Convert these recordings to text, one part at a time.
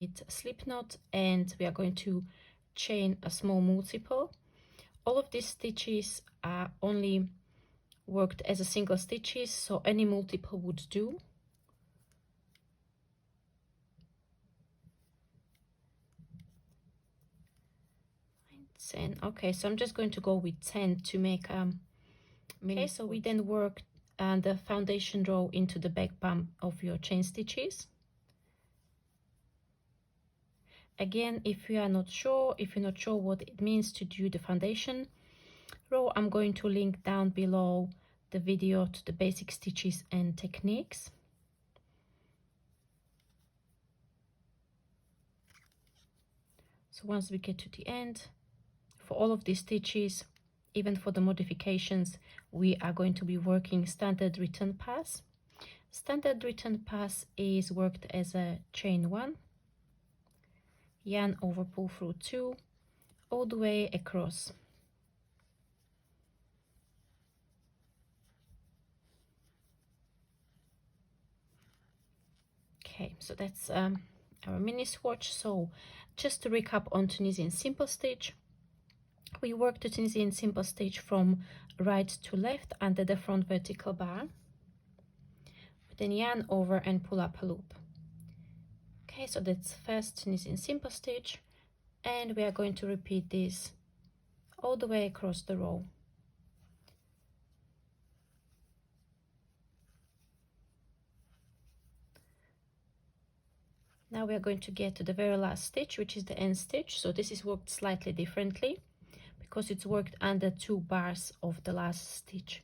It's a slip knot, and we are going to chain a small multiple. All of these stitches are only worked as a single stitches, so any multiple would do. Okay, so I'm just going to go with 10 to make okay, so we then work the foundation row into the back bump of your chain stitches. Again, if you're not sure what it means to do the foundation row, I'm going to link down below the video to the basic stitches and techniques. So once we get to the end, for all of these stitches, even for the modifications, we are going to be working standard return pass. Standard return pass is worked as a chain 1, yarn over, pull through 2, all the way across. Okay, so that's our mini swatch. So just to recap on Tunisian Simple Stitch, we worked the Tunisian Simple Stitch from right to left under the front vertical bar, then yarn over and pull up a loop. Okay, so that's first Tunisian Simple Stitch, and we are going to repeat this all the way across the row. Now we are going to get to the very last stitch, which is the end stitch. So this is worked slightly differently because it's worked under 2 bars of the last stitch.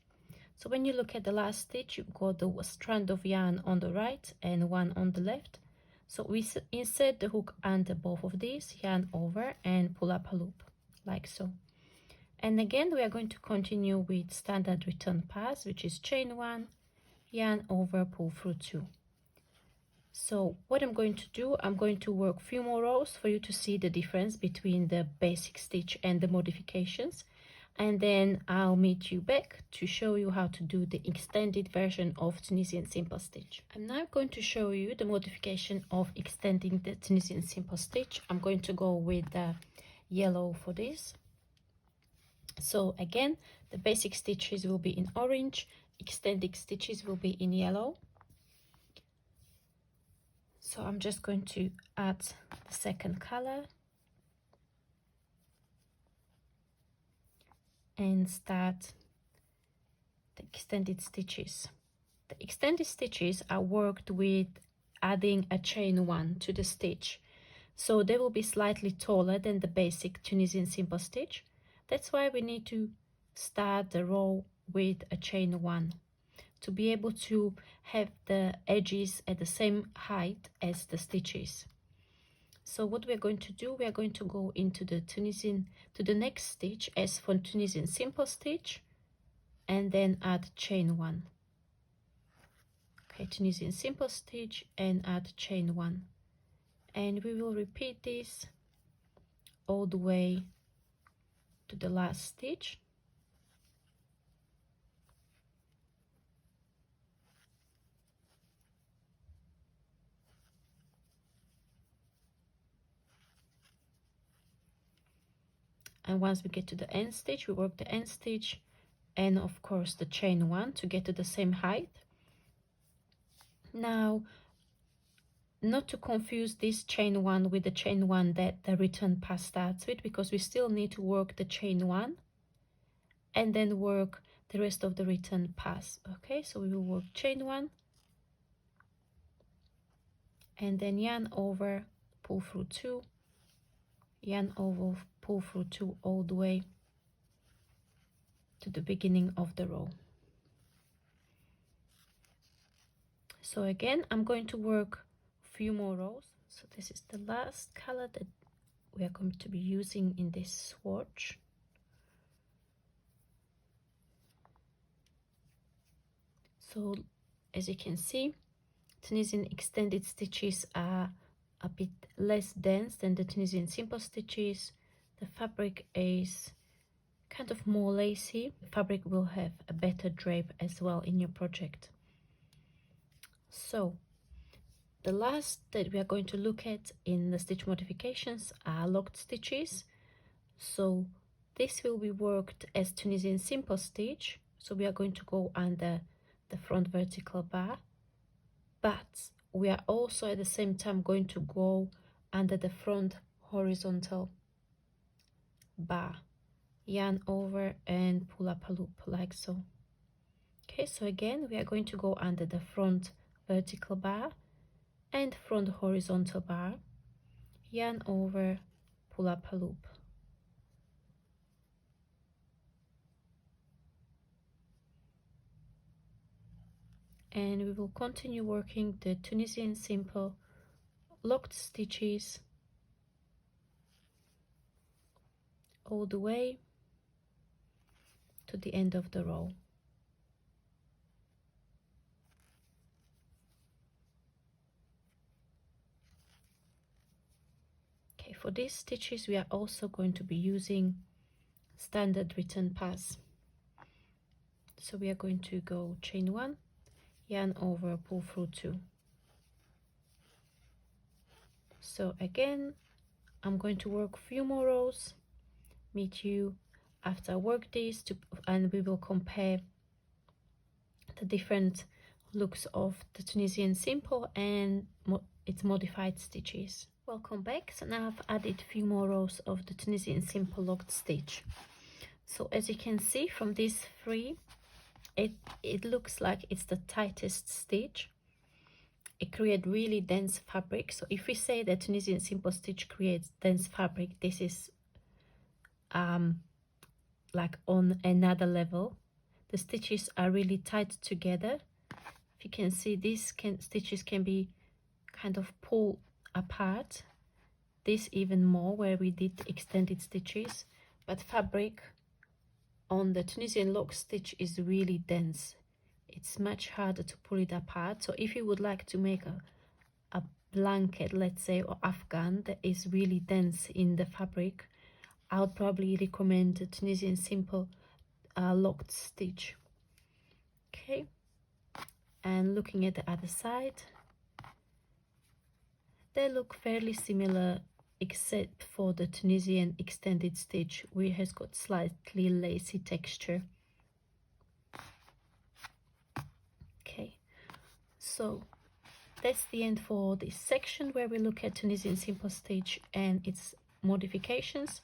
So when you look at the last stitch, you've got the strand of yarn on the right and one on the left. So we insert the hook under both of these, yarn over and pull up a loop like so. And again, we are going to continue with standard return pass, which is chain 1, yarn over, pull through 2. So what I'm going to do, I'm going to work a few more rows for you to see the difference between the basic stitch and the modifications, and then I'll meet you back to show you how to do the extended version of Tunisian Simple Stitch. I'm now going to show you the modification of extending the Tunisian Simple Stitch. I'm going to go with the yellow for this. So again, the basic stitches will be in orange, extended stitches will be in yellow. So I'm just going to add the second color and start the extended stitches. The extended stitches are worked with adding a chain 1 to the stitch, so they will be slightly taller than the basic Tunisian Simple Stitch. That's why we need to start the row with a chain 1 to be able to have the edges at the same height as the stitches. So what we're going to do, we are going to go into the next stitch as for Tunisian Simple Stitch, and then add chain 1. Okay, Tunisian Simple Stitch and add chain 1, and we will repeat this all the way to the last stitch. And once we get to the end stitch, we work the end stitch and of course the chain 1 to get to the same height. Now, not to confuse this chain 1 with the chain 1 that the return pass starts with, because we still need to work the chain 1 and then work the rest of the return pass. Okay, so we will work chain 1 and then yarn over, pull through 2, yarn over, pull through 2 all the way to the beginning of the row. So again, I'm going to work a few more rows. So this is the last color that we are going to be using in this swatch. So as you can see, Tunisian extended stitches are a bit less dense than the Tunisian Simple Stitches. The fabric is kind of more lacy. The fabric will have a better drape as well in your project. So the last that we are going to look at in the stitch modifications are locked stitches. So this will be worked as Tunisian simple stitch. So we are going to go under the front vertical bar, but we are also at the same time going to go under the front horizontal bar. Yarn over and pull up a loop like so. Okay, so again we are going to go under the front vertical bar and front horizontal bar, yarn over, pull up a loop. And we will continue working the Tunisian simple locked stitches all the way to the end of the row. Okay, for these stitches we are also going to be using standard return pass. So we are going to go chain 1, yarn over, pull through 2. So again I'm going to work a few more rows, meet you after I work this and we will compare the different looks of the Tunisian simple and its modified stitches. Welcome back. So now I've added a few more rows of the Tunisian simple locked stitch. So as you can see from these three, it looks like it's the tightest stitch. It creates really dense fabric. So if we say that Tunisian simple stitch creates dense fabric, this is like on another level. The stitches are really tight together. If you can see, these stitches can be kind of pulled apart. This even more where we did extended stitches, but fabric on the Tunisian lock stitch is really dense. It's much harder to pull it apart. So if you would like to make a blanket, let's say, or afghan that is really dense in the fabric, I would probably recommend the Tunisian simple locked stitch. Okay, and looking at the other side, they look fairly similar except for the Tunisian extended stitch, which has got slightly lacy texture. Okay, so that's the end for this section where we look at Tunisian simple stitch and its modifications.